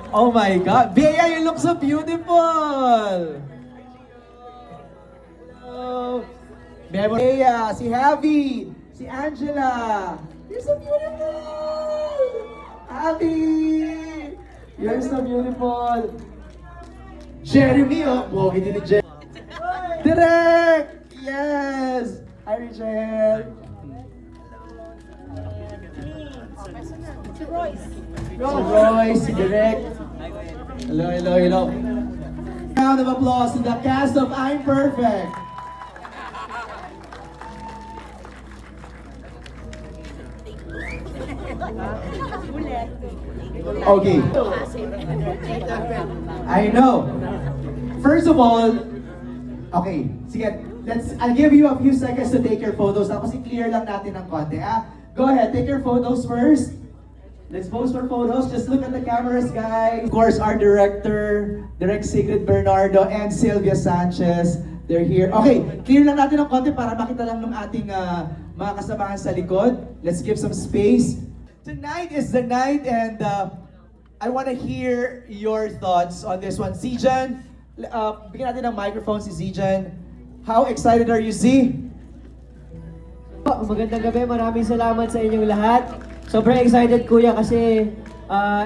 Oh my God. Bea, you look so beautiful. Hello. Bea, si Javi, si Angela. You're so beautiful. Javi, you're so beautiful. Jeremy, oh. Pogi din ni Jeremy. Direk! Yes! Hi, Richelle. Si Royce. Si Royce, si Direk. Hello, hello, hello. Round of applause to the cast of I'm Perfect. Okay. I know. First of all, okay, sige, I'll give you a few seconds to take your photos. Tapos i-clear lang natin ng konti, ah. Go ahead, take your photos first. Let's pose for photos. Just look at the cameras, guys. Of course, our director, Direct Sigrid Bernardo, and Sylvia Sanchez. They're here. Okay, clear lang natin ng konti para makita lang ng ating mga kasamahan sa likod. Let's give some space. Tonight is the night, and I want to hear your thoughts on this one. Zijan, bigyan natin ng microphone si Zijan. How excited are you, Z? Magandang gabi, maraming salamat sa inyong lahat. Sobrang excited kuya kasi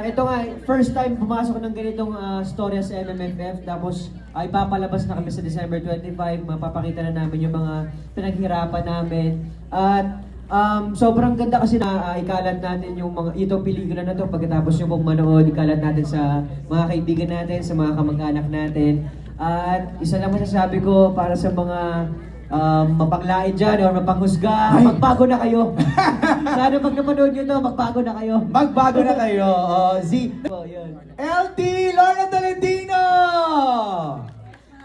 ito nga, first time pumasok ng ganitong storya sa MMFF. Tapos ipapalabas na kami sa December 25. Mapapakita na namin yung mga pinaghirapan namin. At sobrang ganda kasi na ikalat natin yung itong pelikula na to. Pagkatapos yung pong manood, ikalat natin sa mga kaibigan natin, sa mga kamag-anak natin. At isa lang masasabi ko para sa mga mapanglain dyan o mapanghusga, magbago na kayo. Sana pag napanood nyo to, magbago na kayo. Magbago na kayo. Z. Yun. LT Lorna Tolentino!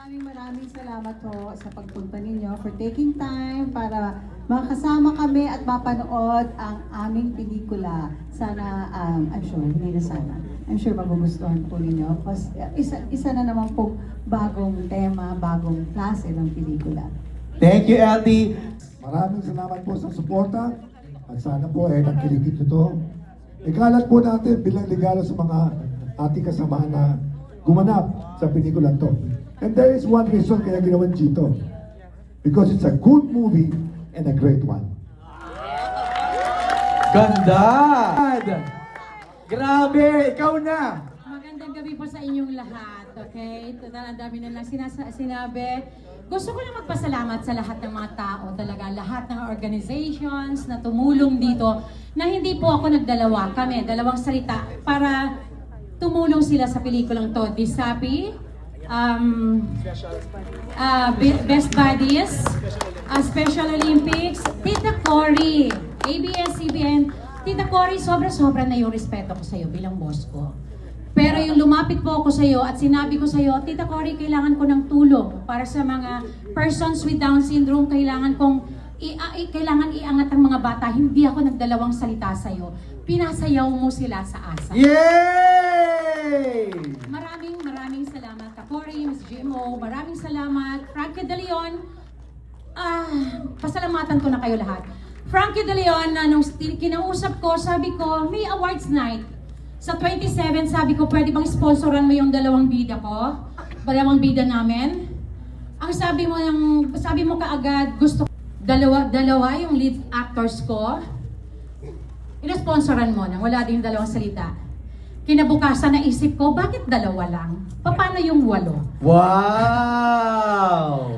Maraming salamat po sa pagpunta ninyo for taking time para makasama kami at mapanood ang aming pelikula. Sana, I'm sure, hindi na sana. I'm sure magugustuhan po ninyo. Isa na naman po bagong tema, bagong klase ng pelikula. Thank you, LT. Maraming salamat po sa suporta at sana po nagkiligit ito. Ikalat po natin bilang regalo sa mga ating kasamahan na gumanap sa pelikulan to. And there is one reason kaya ginawan Chito. Because it's a good movie and a great one. Ganda! Grabe! Ikaw na! Magandang gabi po sa inyong lahat, okay? Total, ang dami na lang sinabi. Gusto ko lang magpasalamat sa lahat ng mga tao, talaga lahat ng organizations na tumulong dito, na hindi po ako nagdalawa, kami, dalawang salita, para tumulong sila sa pelikulang to. Disapi, Best Buddies, Special Olympics, Tita Cory, ABS-CBN. Tita Cory, sobra-sobra na yung respeto ko sa'yo bilang boss ko. Pero yung lumapit po ako sa'yo at sinabi ko sa'yo, Tita Cory, kailangan ko ng tulong para sa mga persons with Down syndrome. Kailangan iangat ang mga bata. Hindi ako nagdalawang salita sa'yo. Pinasayaw mo sila sa asa. Yay! Maraming salamat, Cory, Ms. GMO. Maraming salamat. Frankie De Leon. Pasalamatan ko na kayo lahat. Frankie De Leon, nung kinausap ko, sabi ko, may awards night. Sa 27, sabi ko, pwede bang sponsoran mo yung dalawang bida ko? Dalawang bida namin? Ang sabi mo kaagad, gusto ko, dalawa yung lead actors ko. Ina-sponsoran mo nang wala din dalawang salita. Kinabukasan na isip ko, bakit dalawa lang? Paano yung 8? Wow!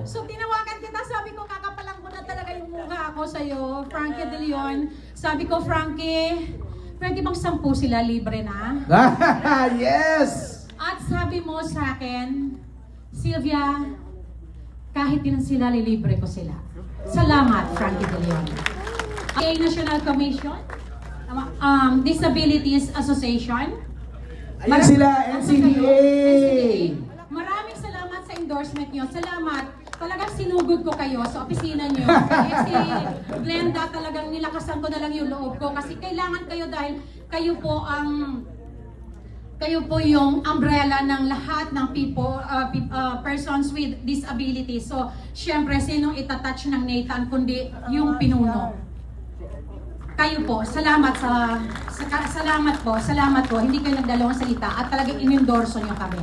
So tinawagan kita, sabi ko, kakapalang ko na talaga yung mukha ako sa'yo, Frankie De Leon. Sabi ko, Frankie, pwede bang 10 sila libre na? Yes! At sabi mo sa akin, Sylvia, kahit din sila, lilibre ko sila. Salamat, Frankie De Leon. Okay, National Commission, Disabilities Association. Ayun sila, NCDA! Maraming salamat sa endorsement nyo. Salamat. Talagang sinugod ko kayo sa opisina nyo. Kaya si Glenda, talagang nilakasan ko na lang yung loob ko. Kasi kailangan kayo dahil kayo po yung umbrella ng lahat ng persons with disabilities. So, syempre, sinong itatouch ng Nathan kundi yung pinuno? kayo po, salamat po, hindi kayo nagdalawang salita at talagang in-endorso nyo kami.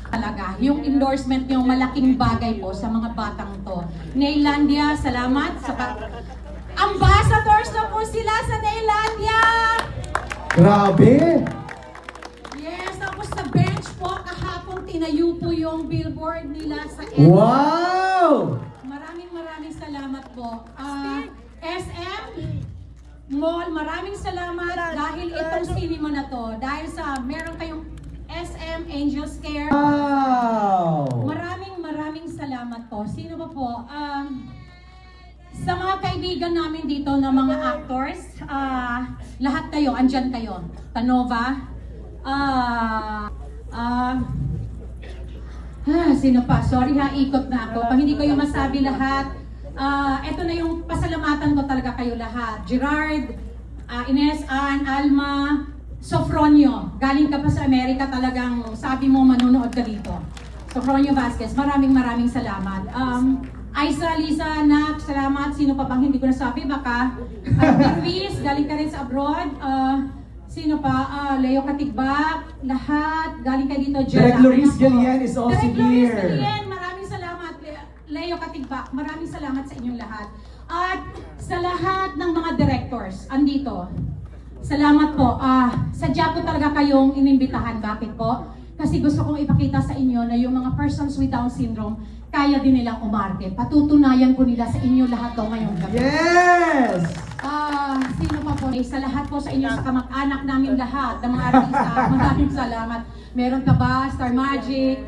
Talaga, yung endorsement nyo, malaking bagay po sa mga batang to. Nailandia, salamat. Ambassadors na po sila sa Nailandia! Grabe! Yes, tapos sa bench po, kahapon tinayo po yung billboard nila sa Wow! Maraming salamat po. SM Mall, maraming salamat dahil itong cinema na to, dahil sa meron kayong SM Angels Care. Wow! Maraming salamat po. Sino ba po? Sa mga kaibigan namin dito na mga actors, lahat kayo, andyan kayo. Tanova, sino pa? Sorry ha, ikot na ako. Pag hindi ko yung masabi lahat, eto na yung pasalamatan ko talaga kayo lahat. Gerard, Ines, Ann, Alma, Sofronio. Galing ka pa sa Amerika, talagang sabi mo manunood ka dito. Sofronio Vasquez, maraming salamat. Aisa, Lisa, Nak, salamat. Sino pa bang hindi ko nasabi? Baka. Luis, galing ka rin sa abroad. Sino pa? Leo Katigbak, lahat. Galing ka dito. Direk Loris Galian is also Direk Loris here. Galian, maraming salamat. Leo Katigbak, maraming salamat sa inyong lahat. At sa lahat ng mga directors, andito. Salamat po. Sadya po talaga kayong inimbitahan. Bakit po? Kasi gusto kong ipakita sa inyo na yung mga persons with Down syndrome, kaya din nilang umarte. Patutunayan po nila sa inyo lahat daw ngayong gabi. Yes! Sino pa po? Sa lahat po sa inyo, sa kamag-anak namin lahat, ng mga artista, maraming salamat. Meron ka ba? Star Magic?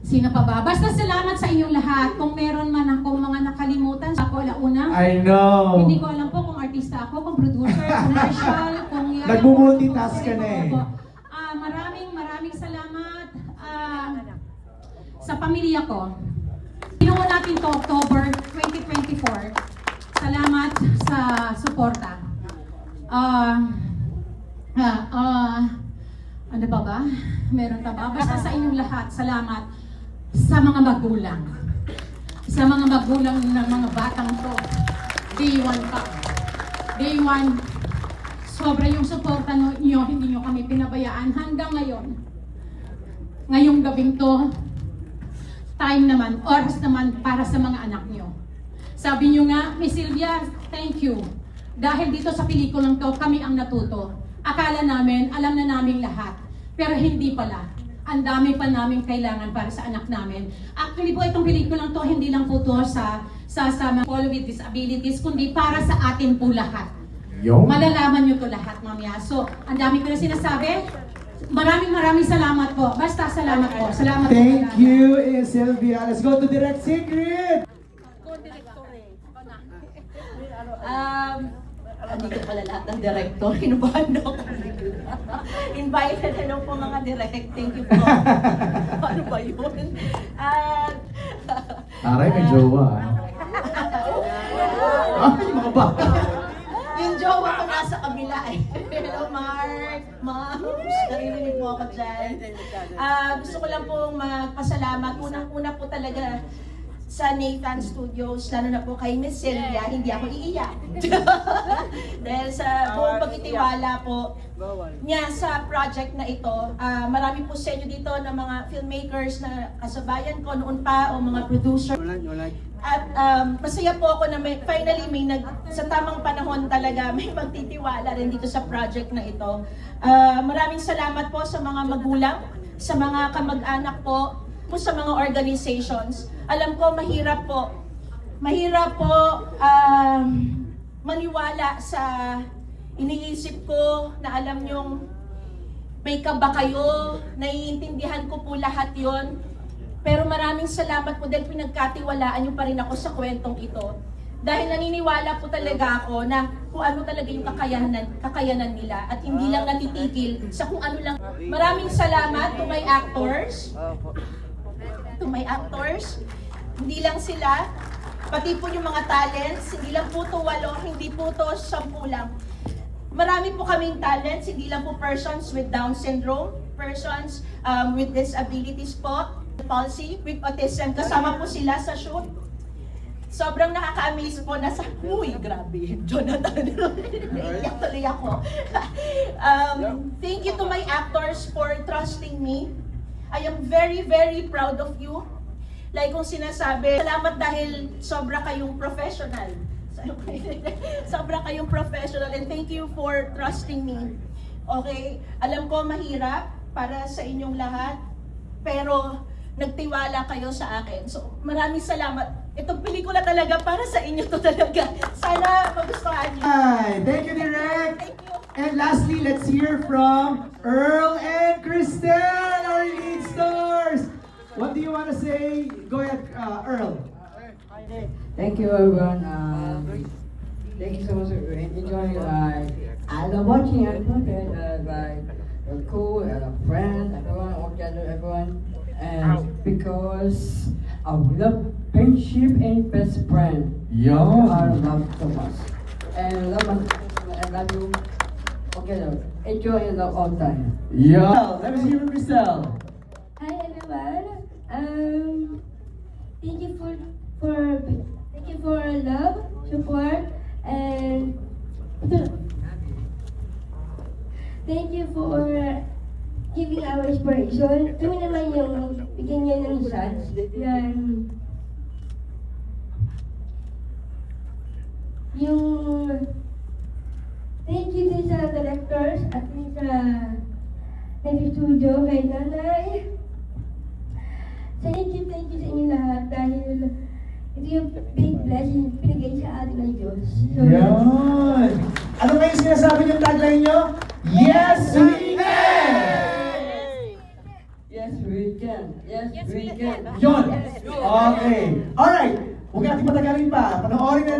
Sino pa ba? Basta salamat sa inyong lahat. Kung meron man akong mga nakalimutan, ako alauna. I know. Hindi ko alam po kung artista ako, kung producer, commercial, kung yan. Nagmumultitask ka na eh. Maraming salamat sa pamilya ko. Ginawa natin to October 2024. Salamat sa suporta. Ano pa ba? Meron pa ba? Basta sa inyong lahat, salamat sa mga magulang. Sa mga magulang ng mga batang to. Day 1 pa. Day 1, sobra yung suporta niyo, hindi niyo kami pinabayaan hanggang ngayon. Ngayong gabing to, time naman, oras naman para sa mga anak niyo. Sabi niyo nga, Miss Sylvia, thank you. Dahil dito sa pelikulang to, kami ang natuto. Akala namin, alam na namin lahat. Pero hindi pala. Ang dami pa namin kailangan para sa anak namin. Actually po, itong pelikulang to, hindi lang po to sa mga people with disabilities, kundi para sa atin po lahat. Yung? Malalaman nyo to lahat, mamaya. So, ang dami ko na sinasabi. Maraming salamat po. Basta salamat po. Salamat po. Thank you, Sylvia. Let's go to Direct Sigrid. Andito pala lahat ng director. Inubahan ako. Invited. Hello po mga direct. Thank you po. Paano ba yun? Aray, may jowa. Ay, mga bata. Yung jowa ko nasa kabila eh. Hello Mark, Ma'am. Naririnig mo ako dyan. Gusto ko lang pong magpasalamat. Unang-una po talaga sa Nathan Studios, lalo na po kay Miss Sylvia, hindi ako iiyak. Dahil sa buong pagtitiwala po niya sa project na ito. Marami po sa inyo dito na mga filmmakers na kasabayan ko noon pa o mga producer. At masaya po ako na finally sa tamang panahon talaga may magtitiwala rin dito sa project na ito. Maraming salamat po sa mga magulang, sa mga kamag-anak po sa mga organizations. Alam ko mahirap po maniwala sa iniisip ko na alam nyong may kaba kayo, naiintindihan ko po lahat yon. Pero maraming salamat po dahil pinagkatiwalaan nyo pa rin ako sa kwentong ito. Dahil naniniwala po talaga ako na kung ano talaga yung kakayanan nila at hindi lang natitigil sa kung ano lang. Maraming salamat to my actors. Hindi lang sila, pati po yung mga talents, hindi lang po to 8, hindi po to 10 lang. Marami po kaming talents, hindi lang po persons with Down syndrome, persons with disabilities po, palsy, with autism, kasama po sila sa shoot. sobrang nakaka-amaze po na sa, uy, grabe, Jonathan, iyak tuloy ako. Thank you to my actors for trusting me. I am very, very proud of you. Like kung sinasabi, salamat dahil sobra kayong professional. Sobra kayong professional and thank you for trusting me. Okay, alam ko mahirap para sa inyong lahat, pero nagtiwala kayo sa akin. So maraming salamat. Itong pelikula talaga para sa inyo to talaga. Sana magustuhan niyo. Hi, thank you, Direk. Thank you. And lastly, let's hear from Earl and Cristel, our lead stars. What do you want to say? Go ahead, Earl. Thank you, everyone. Thank you so much for enjoying. I love watching it. Like cool, friends, everyone, all together, everyone, and because I love friendship and best friend. I love so much, and love you. Okay, enjoy and love all time. Let me hear from Cristel. Hi everyone. Thank you for love, support, and thank you for giving our inspiration. Kami naman yung bigyan niyo ng chance na yung thank you din sa directors at din sa studio kay nanay. Thank you sa inyo lahat dahil ito yung big blessing pinigay sa atin ng Diyos. So, Yan! Ano kayo sinasabi ng tagline nyo? Yes, we can! Yes, we can. Yes, we can. Yun! Okay. Alright. Huwag natin patagalin pa. Panoorin na